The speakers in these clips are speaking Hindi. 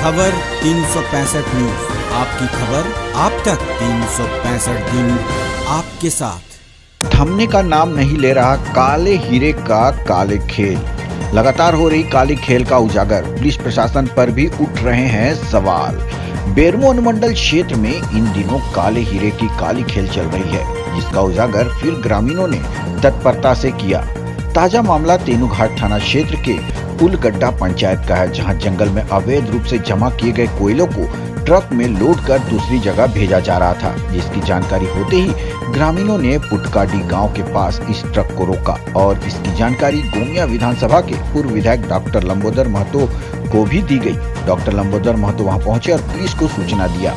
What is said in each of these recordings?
खबर 365 न्यूज, आपकी खबर आप तक 365 दिन आपके साथ। थमने का नाम नहीं ले रहा काले हीरे का काले खेल। लगातार हो रही काली खेल का उजागर, पुलिस प्रशासन पर भी उठ रहे हैं सवाल। बेरमो अनुमंडल क्षेत्र में इन दिनों काले हीरे की काली खेल चल रही है, जिसका उजागर फिर ग्रामीणों ने तत्परता से किया। ताजा मामला तेनूघाट थाना क्षेत्र के पुलगड्डा पंचायत का है, जहां जंगल में अवैध रूप से जमा किए गए कोयलों को ट्रक में लोड कर दूसरी जगह भेजा जा रहा था। जिसकी जानकारी होते ही ग्रामीणों ने पुटकाडी गांव के पास इस ट्रक को रोका और इसकी जानकारी गोमिया विधानसभा के पूर्व विधायक डॉक्टर लंबोदर महतो को भी दी गई। डॉक्टर लंबोदर महतो वहां पहुंचे और पुलिस को सूचना दिया।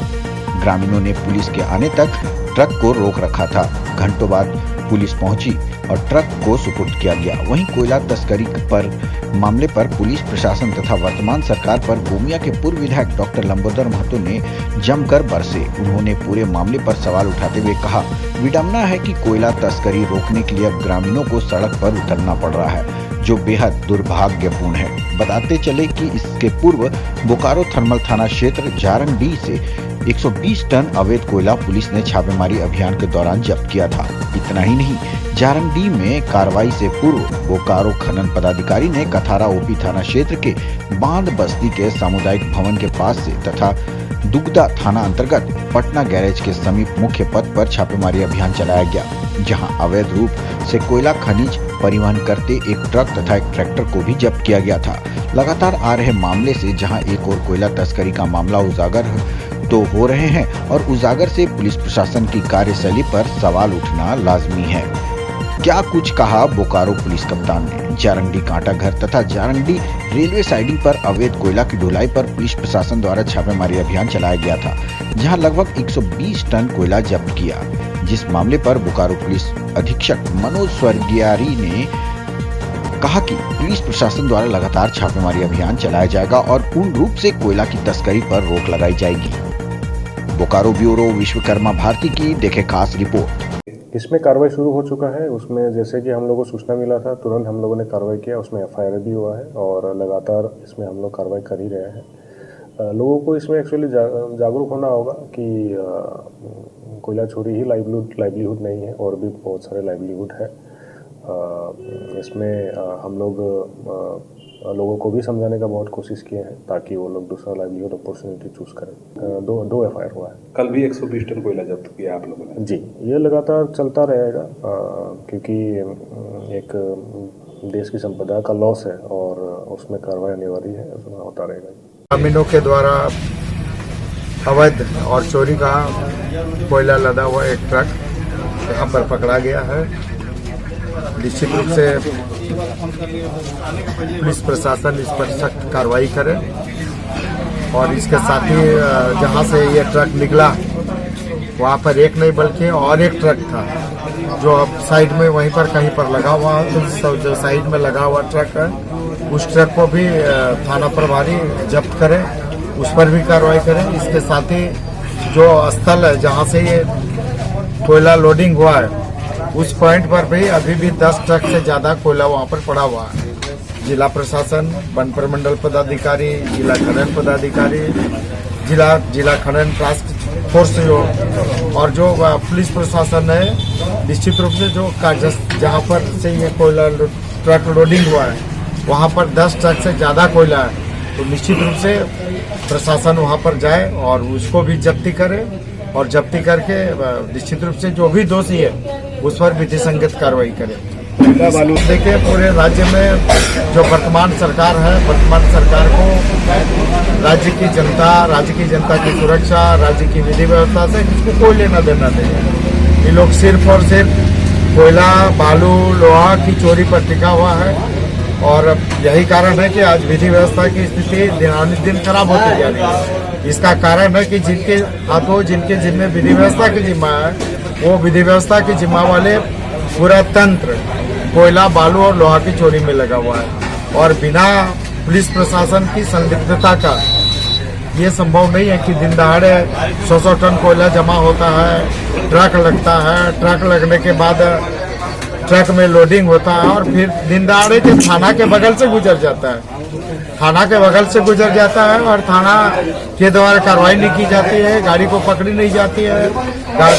ग्रामीणों ने पुलिस के आने तक ट्रक को रोक रखा था। घंटों बाद पुलिस पहुंची और ट्रक को सुपुर्द किया गया। वहीं कोयला तस्करी पर मामले पर पुलिस प्रशासन तथा वर्तमान सरकार पर गोमिया के पूर्व विधायक डॉक्टर लंबोदर महतो ने जमकर बरसे। उन्होंने पूरे मामले पर सवाल उठाते हुए कहा, विडंबना है कि कोयला तस्करी रोकने के लिए अब ग्रामीणों को सड़क पर उतरना पड़ रहा है, जो बेहद दुर्भाग्यपूर्ण है। बताते चले कि इसके पूर्व बोकारो थर्मल थाना क्षेत्र जारंगडीह से 120 टन अवैध कोयला पुलिस ने छापेमारी अभियान के दौरान जब्त किया था। इतना ही नहीं, जारंगडीह में कार्रवाई से पूर्व बोकारो खनन पदाधिकारी ने कथारा ओपी थाना क्षेत्र के बांध बस्ती के सामुदायिक भवन के पास से तथा दुगदा थाना अंतर्गत पटना गैरेज के समीप मुख्य पथ पर छापेमारी अभियान चलाया गया, जहां अवैध रूप से कोयला खनिज परिवहन करते एक ट्रक तथा एक ट्रैक्टर को भी जब्त किया गया था। लगातार आ रहे मामले से जहां एक और कोयला तस्करी का मामला उजागर तो हो रहे हैं और उजागर से पुलिस प्रशासन की कार्यशैली पर सवाल उठना लाजमी है। क्या कुछ कहा बोकारो पुलिस कप्तान ने। जारंगडीह कांटा घर तथा जारंगडीह रेलवे साइडिंग पर अवैध कोयला की ढुलाई पर पुलिस प्रशासन द्वारा छापेमारी अभियान चलाया गया था, जहां लगभग 120 टन कोयला जब्त किया। जिस मामले पर बोकारो पुलिस अधीक्षक मनोज स्वर्गियारी ने कहा कि पुलिस प्रशासन द्वारा लगातार छापेमारी अभियान चलाया जाएगा और पूर्ण रूप से कोयला की तस्करी पर रोक लगाई जाएगी। बोकारो ब्यूरो विश्वकर्मा भारती की देखे खास रिपोर्ट। इसमें कार्रवाई शुरू हो चुका है। उसमें जैसे कि हम लोगों को सूचना मिला था, तुरंत हम लोगों ने कार्रवाई किया। उसमें एफआईआर भी हुआ है और लगातार इसमें हम लोग कार्रवाई कर ही रहे हैं। लोगों को इसमें एक्चुअली जागरूक होना होगा कि कोयला चोरी ही लाइवलीहुड नहीं है, और भी बहुत सारे लाइवलीहुड है। इसमें हम लोग लोगों को भी समझाने का बहुत कोशिश किए हैं ताकि वो लोग दूसरा लाइवलीहुड अपॉर्चुनिटी चूज करें। दो एफआईआर हुआ है। कल भी 120 टन कोयला जब्त किया आप लोगों ने। जी, ये लगातार चलता रहेगा क्योंकि एक देश की संपदा का लॉस है और उसमें कार्रवाई अनिवार्य है, उसमें होता रहेगा। ग्रामीणों के द्वारा अवैध और चोरी का कोयला लदा हुआ एक ट्रक यहाँ पर पकड़ा गया है। निश्चित रूप से पुलिस प्रशासन इस पर सख्त कार्रवाई करे और इसके साथ ही जहाँ से ये ट्रक निकला वहाँ पर एक नहीं बल्कि और एक ट्रक था जो अब साइड में वहीं पर कहीं पर लगा हुआ है। तो जो साइड में लगा हुआ ट्रक है उस ट्रक को भी थाना प्रभारी जब्त करे, उस पर भी कार्रवाई करें। इसके साथ ही जो स्थल है जहाँ से ये कोयला लोडिंग हुआ है उस पॉइंट पर भी अभी भी 10 ट्रक से ज्यादा कोयला वहाँ पर पड़ा हुआ है। जिला प्रशासन, वन प्रमंडल पदाधिकारी, जिला खनन पदाधिकारी, जिला खनन टास्क फोर्स और जो पुलिस प्रशासन है, निश्चित रूप से जो जहाँ पर से ये कोयला ट्रक लोडिंग हुआ है वहाँ पर 10 ट्रक से ज्यादा कोयला है, तो निश्चित रूप से प्रशासन वहाँ पर जाए और उसको भी जब्ती करे और जब्ती करके निश्चित रूप से जो भी दोषी है उस पर विधि संगत कार्रवाई करे। देखिए, पूरे राज्य में जो वर्तमान सरकार है, वर्तमान सरकार को राज्य की जनता की सुरक्षा, राज्य की विधि व्यवस्था से किसको कोई लेना देना नहीं है। ये लोग सिर्फ और सिर्फ कोयला, बालू, लोहा की चोरी पर टिका हुआ है और यही कारण है कि आज विधि व्यवस्था की स्थिति दिन खराब होती जा रही है। इसका कारण है कि जिनके हाथों, जिनके जिम्मे विधि व्यवस्था की जिम्मा है, वो विधि व्यवस्था की जिम्मा वाले पूरा तंत्र कोयला, बालू और लोहा की चोरी में लगा हुआ है और बिना पुलिस प्रशासन की संदिग्धता का ये संभव नहीं है कि दिन दहाड़े 100 टन कोयला जमा होता है, ट्रक लगता है, ट्रक लगने के बाद ट्रक में लोडिंग होता है और फिर दिन दहाड़े के थाना के बगल से गुजर जाता है। थाना के बगल से गुजर जाता है और थाना के द्वारा कार्रवाई नहीं की जाती है, गाड़ी को पकड़ी नहीं जाती है,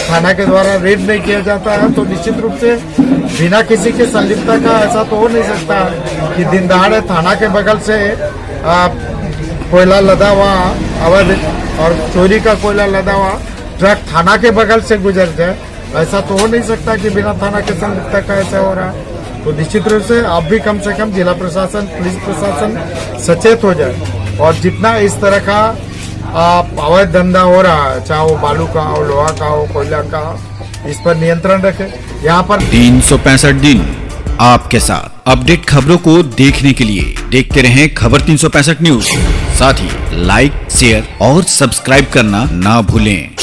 थाना के द्वारा रेड नहीं किया जाता है, तो निश्चित रूप से बिना किसी के संलिप्तता का ऐसा तो हो नहीं सकता कि दिन दहाड़े थाना के बगल से कोयला लदा हुआ अवैध और चोरी का कोयला लदा हुआ ट्रक थाना के बगल से गुजर जाए। ऐसा तो हो नहीं सकता कि बिना थाना के संलिप्तता का ऐसा हो रहा है। तो निश्चित रूप से अब भी कम से कम जिला प्रशासन, पुलिस प्रशासन सचेत हो जाए और जितना इस तरह का अवैध धंधा हो रहा है, चाहे वो बालू का हो, लोहा का हो, कोयला का हो, इस पर नियंत्रण रखे। यहाँ पर 365 दिन आपके साथ अपडेट खबरों को देखने के लिए देखते रहें खबर 365 न्यूज। साथ ही लाइक, शेयर और सब्सक्राइब करना ना भूलें।